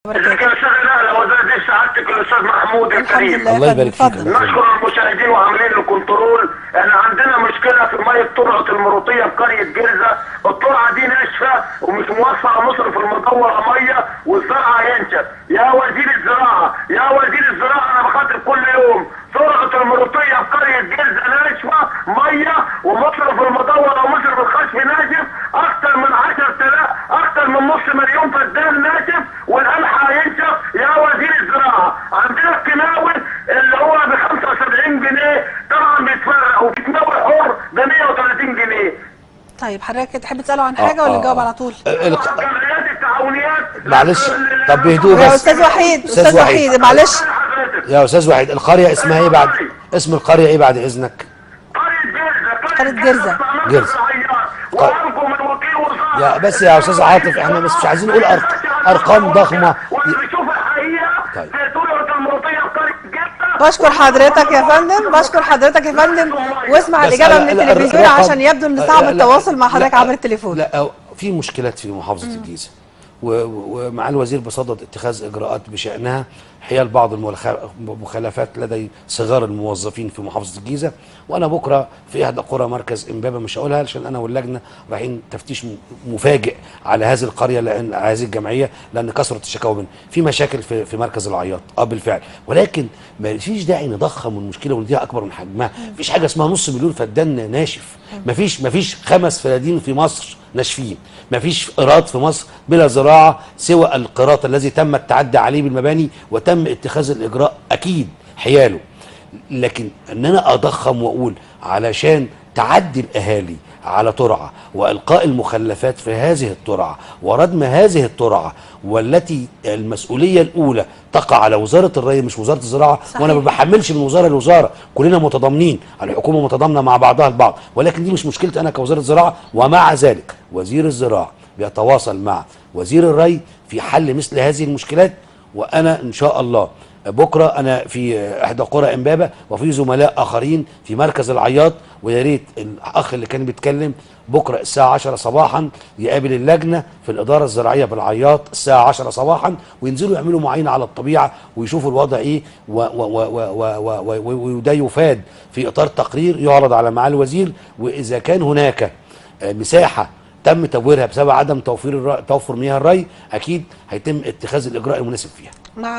ازيك يا استاذ نهله وزير سعادتك الاستاذ محمود الكريم. الحمد لله. الله يبارك فيك. نشكر المشاهدين وعاملين له كنترول. احنا عندنا مشكله في ميه ترعه المروطيه في قريه جرزه، الترعه دي ناشفه ومش موفره مصرف المدوره ميه والزرع هينشف. يا وزير الزراعه يا وزير الزراعه انا بخاطب كل يوم ترعه المروطيه في قريه جرزه ناشفه ميه ومصرف المدوره ومصرف الخشب ناشف، اكثر من 10,000 اكثر من نص مليون فدان ناشف والقمح هينشف. يا وزير الزراعه عندنا الكيماوي اللي هو ب 75 جنيه طبعا بيتفرق، وكيماوي حر ب 130 جنيه. طيب حضرتك تحب تساله عن حاجه ولا تجاوب على طول؟ جمعيات التعاونيات معلش طب بهدوء بس يا استاذ وحيد، استاذ وحيد معلش يا استاذ وحيد، القريه اسمها ايه بعد اسم القريه ايه بعد اذنك؟ قرية جرزة جرزة. وارجو من وكيل وزاره يا بس يا استاذ عاطف احنا بس مش عايزين نقول ارقام ضخمه. واللي بيشوف الحقيقه طيب. في ترعه المروطيه في قريه جرزة. بشكر حضرتك يا فندم، بشكر حضرتك يا فندم، واسمع بس الاجابه لا- من لا، التلفزيون الرقم- عشان يبدو ان صعب لا- التواصل مع حضرتك لا- عبر التليفون. لا في مشكلات في محافظه الجيزه ومع الوزير بصدد اتخاذ اجراءات بشانها حيال بعض المخالفات لدي صغار الموظفين في محافظه الجيزه. وانا بكره في احدى قرى مركز امبابه، مش هقولها علشان انا واللجنه رايحين تفتيش مفاجئ على هذه القريه، لان هذه الجمعيه لان كثرت الشكاوى منها في مشاكل في مركز العياط بالفعل، ولكن ما فيش داعي نضخم المشكله ونديها اكبر من حجمها. مفيش حاجه اسمها نص مليون فدان ناشف، مفيش 5 فدادين في مصر ناشفين، مفيش قراط في مصر بلا زراعه سوى القراط الذي تم التعدي عليه بالمباني وتم اتخاذ الاجراء اكيد حياله. لكن ان انا اضخم واقول علشان تعدي الاهالي على ترعه والقاء المخلفات في هذه الترعه وردم هذه الترعه، والتي المسؤوليه الاولى تقع على وزاره الري مش وزاره الزراعه. صحيح. وانا ما بحملش من وزاره لوزاره، كلنا متضامنين، الحكومه متضامنه مع بعضها البعض، ولكن دي مش مشكلتي انا كوزاره زراعه. ومع ذلك وزير الزراعه بيتواصل مع وزير الري في حل مثل هذه المشكلات. وانا ان شاء الله بكره انا في احدى قرى امبابه وفي زملاء اخرين في مركز العياط، ويا ريت الاخ اللي كان بيتكلم بكره الساعه 10 صباحا يقابل اللجنه في الاداره الزراعيه بالعياط الساعه 10 صباحا، وينزلوا يعملوا معاينه على الطبيعه ويشوفوا الوضع ايه، وده يفاد في اطار تقرير يعرض على معالي الوزير. واذا كان هناك مساحه تم تبويرها بسبب عدم توفر مياه الري، اكيد هيتم اتخاذ الاجراء المناسب فيها. مع